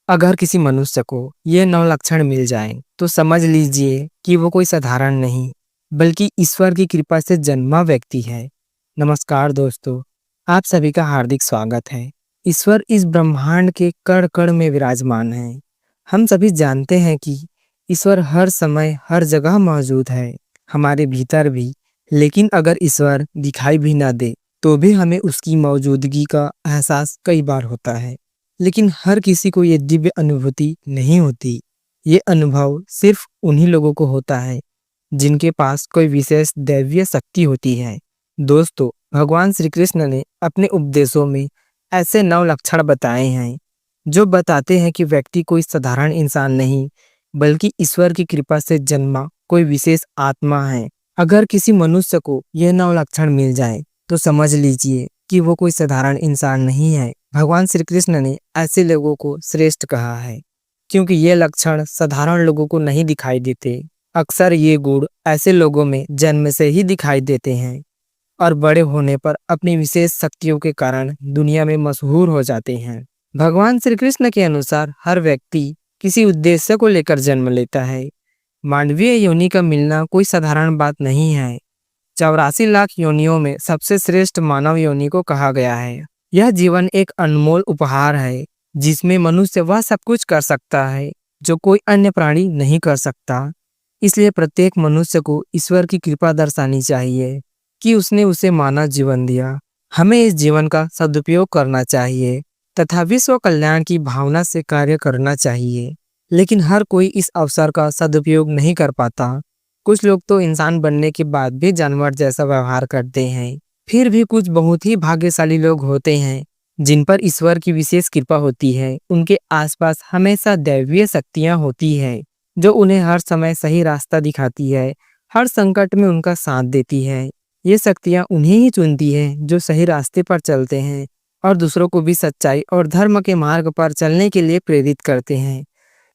अगर किसी मनुष्य को ये 9 लक्षण मिल जाएं, तो समझ लीजिए कि वो कोई साधारण नहीं, बल्कि ईश्वर की कृपा से जन्मा व्यक्ति है। नमस्कार दोस्तों, आप सभी का हार्दिक स्वागत है। ईश्वर इस ब्रह्मांड के कण-कण में विराजमान है। हम सभी जानते हैं कि ईश्वर हर समय, हर जगह मौजूद है, हमारे भीतर भी। लेकिन अगर ईश्वर दिखाई भी ना दे, तो भी हमें उसकी मौजूदगी का एहसास कई बार होता है। लेकिन हर किसी को ये दिव्य अनुभूति नहीं होती। ये अनुभव सिर्फ उन्हीं लोगों को होता है जिनके पास कोई विशेष दैवीय शक्ति होती है। दोस्तों, भगवान श्री कृष्ण ने अपने उपदेशों में ऐसे 9 लक्षण बताए हैं जो बताते हैं कि व्यक्ति कोई साधारण इंसान नहीं, बल्कि ईश्वर की कृपा से जन्मा कोई विशेष आत्मा है। अगर किसी मनुष्य को यह 9 लक्षण मिल जाए, तो समझ लीजिए कि वो कोई साधारण इंसान नहीं है। भगवान श्री कृष्ण ने ऐसे लोगों को श्रेष्ठ कहा है, क्योंकि ये लक्षण साधारण लोगों को नहीं दिखाई देते। अक्सर ये गुण ऐसे लोगों में जन्म से ही दिखाई देते हैं और बड़े होने पर अपनी विशेष शक्तियों के कारण दुनिया में मशहूर हो जाते हैं। भगवान श्री कृष्ण के अनुसार हर व्यक्ति किसी उद्देश्य को लेकर जन्म लेता है। मानवीय योनि का मिलना कोई साधारण बात नहीं है। 84 लाख योनियों में सबसे श्रेष्ठ मानव योनि को कहा गया है। यह जीवन एक अनमोल उपहार है, जिसमें मनुष्य वह सब कुछ कर सकता है जो कोई अन्य प्राणी नहीं कर सकता। इसलिए प्रत्येक मनुष्य को ईश्वर की कृपा दर्शानी चाहिए कि उसने उसे मानव जीवन दिया। हमें इस जीवन का सदुपयोग करना चाहिए तथा विश्व कल्याण की भावना से कार्य करना चाहिए। लेकिन हर कोई इस अवसर का सदुपयोग नहीं कर पाता। कुछ लोग तो इंसान बनने के बाद भी जानवर जैसा व्यवहार करते हैं। फिर भी कुछ बहुत ही भाग्यशाली लोग होते हैं जिन पर ईश्वर की विशेष कृपा होती है। उनके आसपास हमेशा दैवीय शक्तियां होती है जो उन्हें हर समय सही रास्ता दिखाती है, हर संकट में उनका साथ देती है। ये शक्तियां उन्हें ही चुनती है जो सही रास्ते पर चलते हैं और दूसरों को भी सच्चाई और धर्म के मार्ग पर चलने के लिए प्रेरित करते हैं।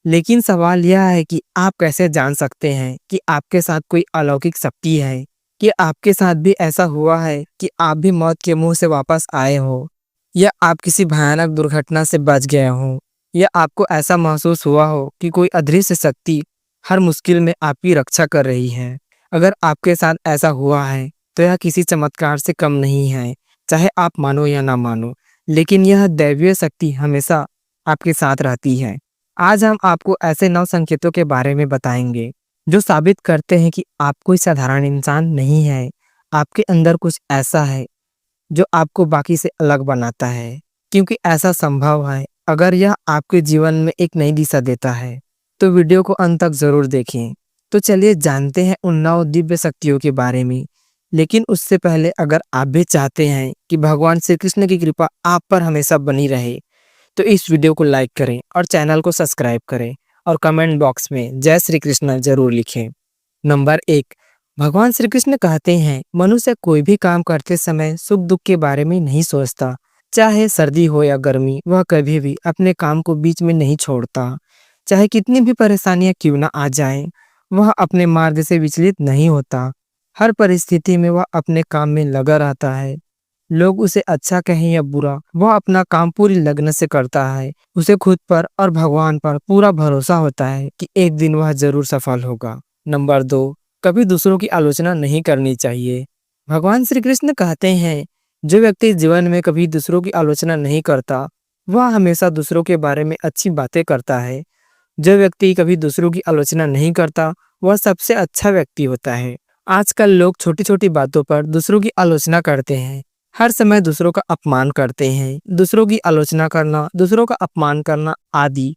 लेकिन सवाल यह है कि आप कैसे जान सकते हैं कि आपके साथ कोई अलौकिक शक्ति है? कि आपके साथ भी ऐसा हुआ है कि आप भी मौत के मुंह से वापस आए हो, या आप किसी भयानक दुर्घटना से बच गए हो, या आपको ऐसा महसूस हुआ हो कि कोई अदृश्य शक्ति हर मुश्किल में आपकी रक्षा कर रही है? अगर आपके साथ ऐसा हुआ है, तो यह किसी चमत्कार से कम नहीं है, चाहे आप मानो या ना मानो। लेकिन यह दैवीय शक्ति हमेशा आपके साथ रहती है। आज हम आपको ऐसे 9 संकेतों के बारे में बताएंगे जो साबित करते हैं कि आप कोई साधारण इंसान नहीं है। आपके अंदर कुछ ऐसा है जो आपको बाकी से अलग बनाता है, क्योंकि ऐसा संभव है। अगर यह आपके जीवन में एक नई दिशा देता है, तो वीडियो को अंत तक जरूर देखें। तो चलिए जानते हैं उन 9 दिव्य शक्तियों के बारे में। लेकिन उससे पहले, अगर आप भी चाहते हैं कि भगवान श्री कृष्ण की कृपा आप पर हमेशा बनी रहे, तो इस वीडियो को लाइक करें और चैनल को सब्सक्राइब करें और कमेंट बॉक्स में जय श्री कृष्ण जरूर लिखें। नंबर 1, भगवान श्री कृष्ण कहते हैं, मनुष्य कोई भी काम करते समय सुख दुख के बारे में नहीं सोचता। चाहे सर्दी हो या गर्मी, वह कभी भी अपने काम को बीच में नहीं छोड़ता। चाहे कितनी भी परेशानियां क्यों ना आ जाएं, वह अपने मार्ग से विचलित नहीं होता। हर परिस्थिति में वह अपने काम में लगा रहता है। लोग उसे अच्छा कहें या बुरा, वह अपना काम पूरी लगन से करता है। उसे खुद पर और भगवान पर पूरा भरोसा होता है कि एक दिन वह जरूर सफल होगा। नंबर 2, कभी दूसरों की आलोचना नहीं करनी चाहिए। भगवान श्री कृष्ण कहते हैं, जो व्यक्ति जीवन में कभी दूसरों की आलोचना नहीं करता, वह हमेशा दूसरों के बारे में अच्छी बातें करता है। जो व्यक्ति कभी दूसरों की आलोचना नहीं करता, वह सबसे अच्छा व्यक्ति होता है। आजकल लोग छोटी छोटी बातों पर दूसरों की आलोचना करते हैं। हर समय दूसरों का अपमान करते हैं। दूसरों की आलोचना करना, दूसरों का अपमान करना आदि,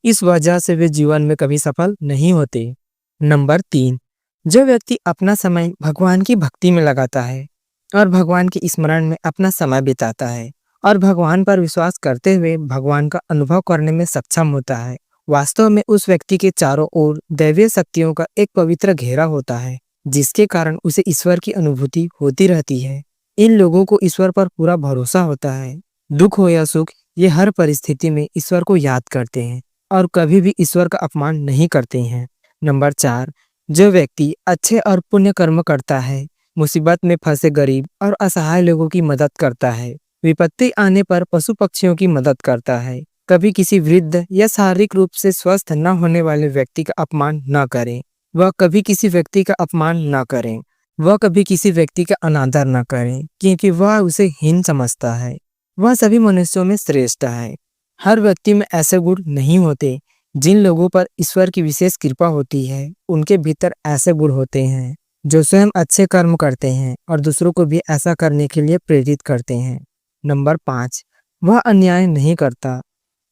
इस वजह से वे जीवन में कभी सफल नहीं होते। नंबर 3, जो व्यक्ति अपना समय भगवान की भक्ति में लगाता है और भगवान के स्मरण में अपना समय बिताता है और भगवान पर विश्वास करते हुए भगवान का अनुभव करने में सक्षम होता है, वास्तव में उस व्यक्ति के चारों ओर दैवीय शक्तियों का एक पवित्र घेरा होता है, जिसके कारण उसे ईश्वर की अनुभूति होती रहती है। इन लोगों को ईश्वर पर पूरा भरोसा होता है। दुख हो या सुख, ये हर परिस्थिति में ईश्वर को याद करते हैं और कभी भी ईश्वर का अपमान नहीं करते हैं। नंबर 4, जो व्यक्ति अच्छे और पुण्य कर्म करता है, मुसीबत में फंसे गरीब और असहाय लोगों की मदद करता है, विपत्ति आने पर पशु पक्षियों की मदद करता है, कभी किसी वृद्ध या शारीरिक रूप से स्वस्थ न होने वाले व्यक्ति का अपमान न करें। वह कभी किसी व्यक्ति का अपमान न करें। वह कभी किसी व्यक्ति का अनादर न करें, क्योंकि वह उसे हीन समझता है। वह सभी मनुष्यों में श्रेष्ठ है। हर व्यक्ति में ऐसे गुण नहीं होते। जिन लोगों पर ईश्वर की विशेष कृपा होती है, उनके भीतर ऐसे गुण होते हैं जो स्वयं अच्छे कर्म करते हैं और दूसरों को भी ऐसा करने के लिए प्रेरित करते हैं। नंबर 5, वह अन्याय नहीं करता।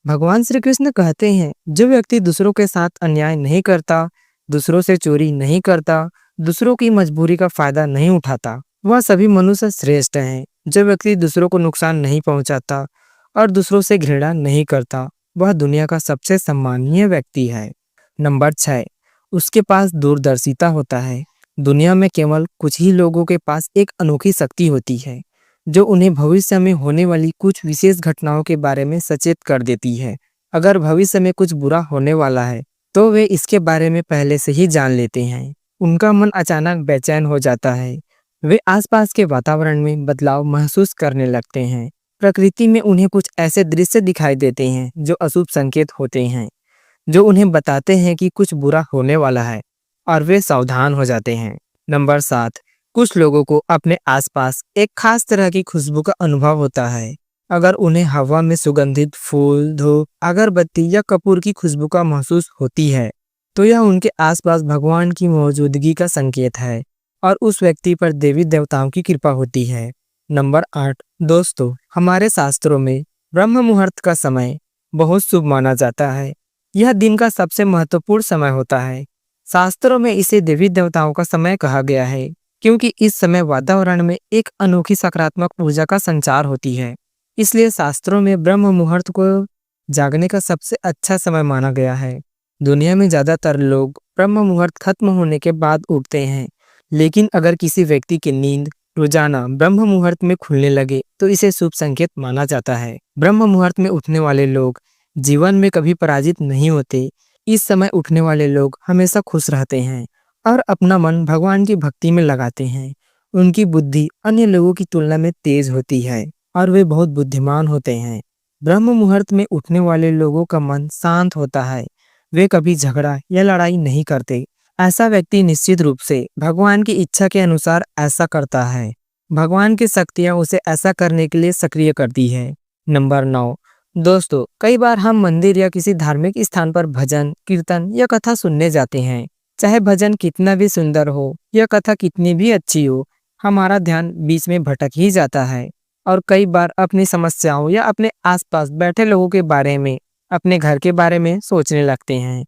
भगवान श्री कृष्ण कहते हैं, जो व्यक्ति दूसरों के साथ अन्याय नहीं करता, दूसरों से चोरी नहीं करता, दूसरों की मजबूरी का फायदा नहीं उठाता, वह सभी मनुष्य श्रेष्ठ हैं। जो व्यक्ति दूसरों को नुकसान नहीं पहुंचाता और दूसरों से घृणा नहीं करता, वह दुनिया का सबसे सम्मानीय व्यक्ति है। नंबर 6, उसके पास दूरदर्शिता होता है। दुनिया में केवल कुछ ही लोगों के पास एक अनोखी शक्ति होती है, जो उन्हें भविष्य में होने वाली कुछ विशेष घटनाओं के बारे में सचेत कर देती है। अगर भविष्य में कुछ बुरा होने वाला है, तो वे इसके बारे में पहले से ही जान लेते हैं। उनका मन अचानक बेचैन हो जाता है। वे आसपास के वातावरण में बदलाव महसूस करने लगते हैं। प्रकृति में उन्हें कुछ ऐसे दृश्य दिखाई देते हैं जो अशुभ संकेत होते हैं, जो उन्हें बताते हैं कि कुछ बुरा होने वाला है, और वे सावधान हो जाते हैं। नंबर 7, कुछ लोगों को अपने आसपास एक खास तरह की खुशबू का अनुभव होता है। अगर उन्हें हवा में सुगंधित फूल, धूप, अगरबत्ती या कपूर की खुशबू का महसूस होती है, तो यह उनके आसपास भगवान की मौजूदगी का संकेत है और उस व्यक्ति पर देवी देवताओं की कृपा होती है। नंबर 8, दोस्तों, हमारे शास्त्रों में ब्रह्म मुहूर्त का समय बहुत शुभ माना जाता है। यह दिन का सबसे महत्वपूर्ण समय होता है। शास्त्रों में इसे देवी देवताओं का समय कहा गया है, क्योंकि इस समय वातावरण में एक अनोखी सकारात्मक ऊर्जा का संचार होती है। इसलिए शास्त्रों में ब्रह्म मुहूर्त को जागने का सबसे अच्छा समय माना गया है। दुनिया में ज्यादातर लोग ब्रह्म मुहूर्त खत्म होने के बाद उठते हैं, लेकिन अगर किसी व्यक्ति की नींद रोजाना ब्रह्म मुहूर्त में खुलने लगे तो इसे शुभ संकेत माना जाता है। ब्रह्म मुहूर्त में उठने वाले लोग जीवन में कभी पराजित नहीं होते। इस समय उठने वाले लोग हमेशा खुश रहते हैं और अपना मन भगवान की भक्ति में लगाते हैं। उनकी बुद्धि अन्य लोगों की तुलना में तेज होती है और वे बहुत बुद्धिमान होते हैं। ब्रह्म मुहूर्त में उठने वाले लोगों का मन शांत होता है। वे कभी झगड़ा या लड़ाई नहीं करते। ऐसा व्यक्ति निश्चित रूप से भगवान की इच्छा के अनुसार ऐसा करता है। भगवान की शक्तियां उसे ऐसा करने के लिए सक्रिय करती है। नंबर 9, दोस्तों, कई बार हम मंदिर या किसी धार्मिक स्थान पर भजन, कीर्तन या कथा सुनने जाते हैं। चाहे भजन कितना भी सुंदर हो या कथा कितनी भी अच्छी हो, हमारा ध्यान बीच में भटक ही जाता है और कई बार अपनी समस्याओं या अपने आसपास बैठे लोगों के बारे में, अपने घर के बारे में सोचने लगते हैं।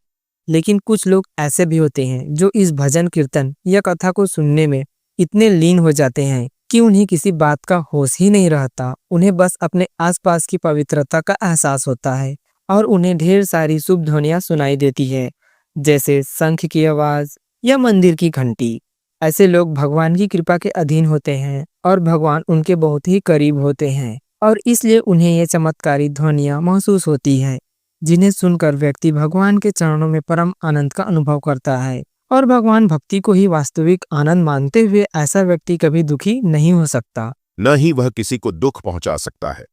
लेकिन कुछ लोग ऐसे भी होते हैं जो इस भजन, कीर्तन या कथा को सुनने में इतने लीन हो जाते हैं कि उन्हें किसी बात का होश ही नहीं रहता। उन्हें बस अपने आसपास की पवित्रता का एहसास होता है और उन्हें ढेर सारी शुभ ध्वनियां सुनाई देती है, जैसे शंख की आवाज या मंदिर की घंटी। ऐसे लोग भगवान की कृपा के अधीन होते हैं और भगवान उनके बहुत ही करीब होते हैं और इसलिए उन्हें ये चमत्कारी ध्वनियां महसूस होती है, जिन्हें सुनकर व्यक्ति भगवान के चरणों में परम आनंद का अनुभव करता है। और भगवान भक्ति को ही वास्तविक आनंद मानते हुए ऐसा व्यक्ति कभी दुखी नहीं हो सकता, न ही वह किसी को दुख पहुंचा सकता है।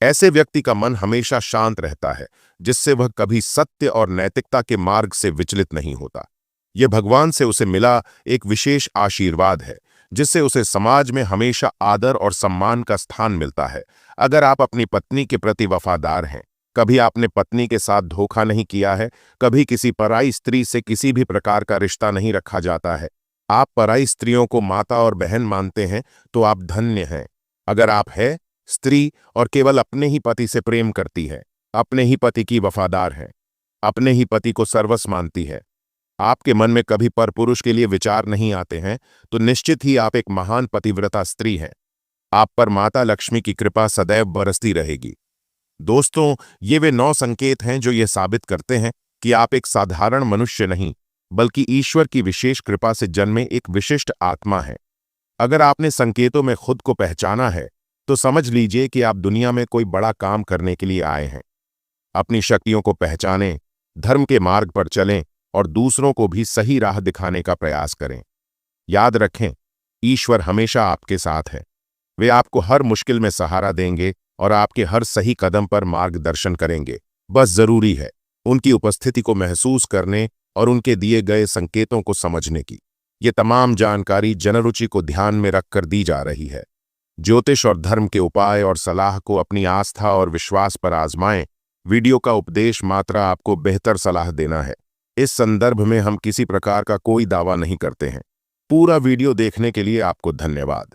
ऐसे व्यक्ति का मन हमेशा शांत रहता है, जिससे वह कभी सत्य और नैतिकता के मार्ग से विचलित नहीं होता। यह भगवान से उसे मिला एक विशेष आशीर्वाद है, जिससे उसे समाज में हमेशा आदर और सम्मान का स्थान मिलता है। अगर आप अपनी पत्नी के प्रति वफादार हैं, कभी आपने पत्नी के साथ धोखा नहीं किया है, कभी किसी पराई स्त्री से किसी भी प्रकार का रिश्ता नहीं रखा जाता है, आप पराई स्त्रियों को माता और बहन मानते हैं, तो आप धन्य हैं। अगर आप है स्त्री और केवल अपने ही पति से प्रेम करती है, अपने ही पति की वफादार है, अपने ही पति को सर्वस्व मानती है, आपके मन में कभी परपुरुष के लिए विचार नहीं आते हैं, तो निश्चित ही आप एक महान पतिव्रता स्त्री हैं। आप पर माता लक्ष्मी की कृपा सदैव बरसती रहेगी। दोस्तों, ये वे 9 संकेत हैं जो ये साबित करते हैं कि आप एक साधारण मनुष्य नहीं, बल्कि ईश्वर की विशेष कृपा से जन्मे एक विशिष्ट आत्मा हैं। अगर आपने संकेतों में खुद को पहचाना है, तो समझ लीजिए कि आप दुनिया में कोई बड़ा काम करने के लिए आए हैं। अपनी शक्तियों को पहचानें, धर्म के मार्ग पर चलें और दूसरों को भी सही राह दिखाने का प्रयास करें। याद रखें, ईश्वर हमेशा आपके साथ है। वे आपको हर मुश्किल में सहारा देंगे और आपके हर सही कदम पर मार्गदर्शन करेंगे। बस जरूरी है उनकी उपस्थिति को महसूस करने और उनके दिए गए संकेतों को समझने की। ये तमाम जानकारी जनरुचि को ध्यान में रखकर दी जा रही है। ज्योतिष और धर्म के उपाय और सलाह को अपनी आस्था और विश्वास पर आजमाएं। वीडियो का उपदेश मात्र आपको बेहतर सलाह देना है। इस संदर्भ में हम किसी प्रकार का कोई दावा नहीं करते हैं। पूरा वीडियो देखने के लिए आपको धन्यवाद।